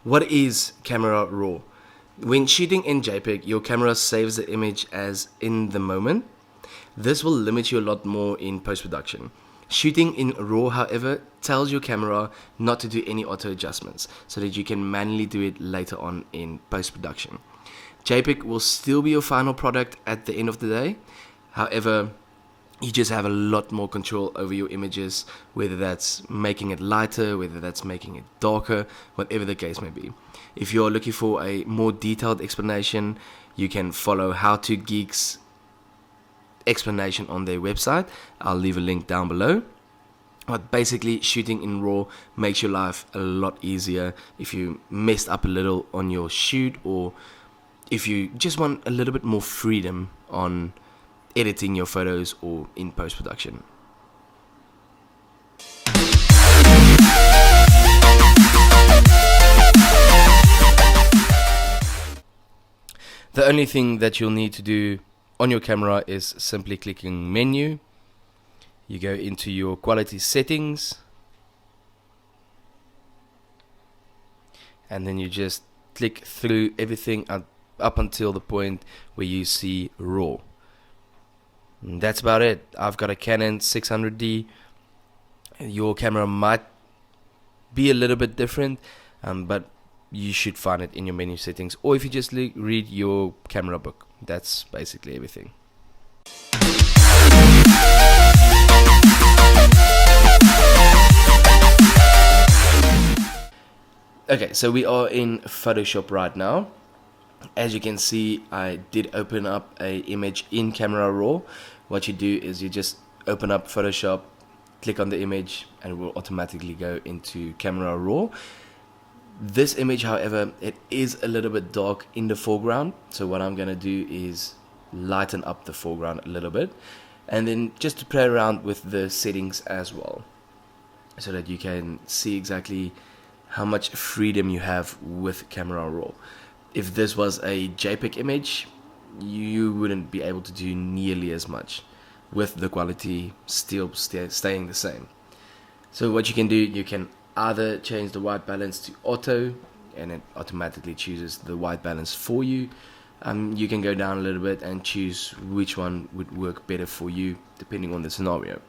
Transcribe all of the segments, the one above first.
What is Camera Raw? When shooting in JPEG, your camera saves the image as in the moment. This will limit you a lot more in post-production. Shooting in RAW, however, tells your camera not to do any auto adjustments so that you can manually do it later on in post-production. JPEG will still be your final product at the end of the day. However, you just have a lot more control over your images, whether that's making it lighter, whether that's making it darker, whatever the case may be. If you're looking for a more detailed explanation, you can follow How To Geeks explanation on their website. I'll leave a link down below. But basically, shooting in RAW makes your life a lot easier if you messed up a little on your shoot, or if you just want a little bit more freedom on editing your photos or in post-production. The only thing that you'll need to do on your camera is simply clicking menu. You go into your quality settings, and then you just click through everything up until the point where you see RAW. And that's about it. I've got a Canon 600D. Your camera might be a little bit different, but you should find it in your menu settings, or if you just read your camera book. That's basically everything. Okay, so we are in Photoshop right now. As you can see, I did open up a image in Camera Raw. What you do is you just open up Photoshop, click on the image, and it will automatically go into Camera Raw. This image, however, it is a little bit dark in the foreground, so what I'm going to do is lighten up the foreground a little bit, and then just to play around with the settings as well, so that you can see exactly how much freedom you have with Camera Raw. If this was a JPEG image, you wouldn't be able to do nearly as much, with the quality still staying the same. So what you can do, you can either change the white balance to auto, and it automatically chooses the white balance for you. You can go down a little bit and choose which one would work better for you depending on the scenario.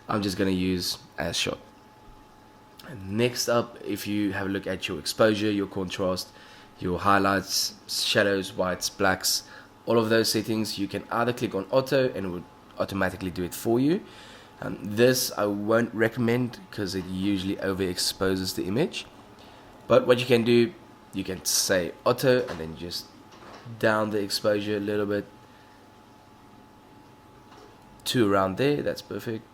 I'm just going to use as shot. And next up, if you have a look at your exposure, your contrast, your highlights, shadows, whites, blacks, all of those settings, you can either click on auto and it would automatically do it for you. This I won't recommend because it usually overexposes the image, but what you can do, you can say auto and then just down the exposure a little bit to around there. That's perfect.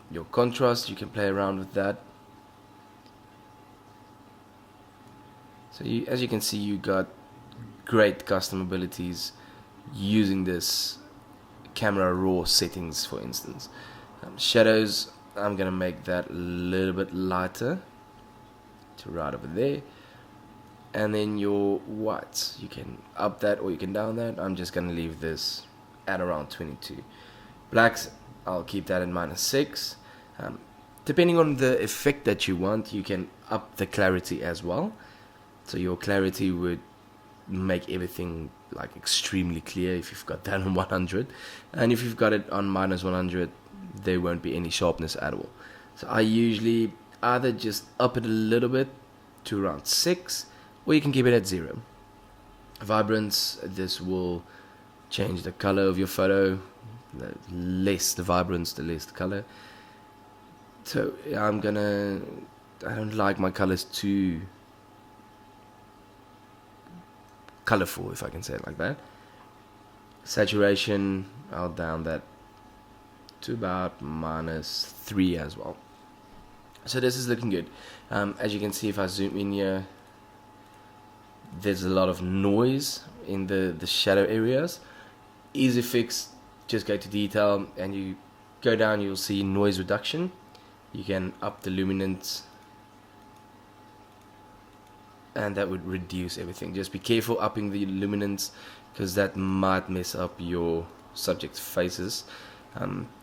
Your contrast, you can play around with that. So as you can see, you got great custom abilities using this Camera Raw settings, for instance. Shadows, I'm going to make that a little bit lighter to right over there. And then your whites, you can up that or you can down that. I'm just going to leave this at around 22. Blacks, I'll keep that in -6. Depending on the effect that you want, you can up the clarity as well. So your clarity would make everything like extremely clear if you've got that on 100. And if you've got it on -100, there won't be any sharpness at all. So I usually either just up it a little bit to around 6, or you can keep it at 0. Vibrance, this will change the color of your photo. The less the vibrance, the less the color. So I don't like my colors too colorful, if I can say it like that. Saturation, I'll down that to about -3 as well. So this is looking good. As you can see, if I zoom in here, there's a lot of noise in the shadow areas. Easy fix, just go to detail and you go down, you'll see noise reduction. You can up the luminance and that would reduce everything. Just be careful upping the luminance because that might mess up your subject's faces,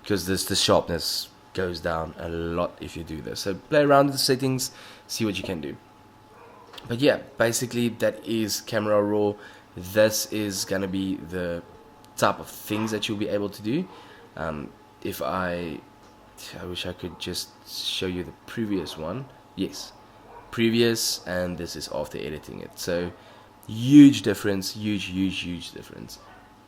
because the sharpness goes down a lot if you do this. So play around with the settings, see what you can do. But yeah, basically that is Camera Raw. This is gonna be the type of things that you'll be able to do. If I wish I could just show you the previous one. Yes, previous, and this is after editing it. So huge difference, huge difference.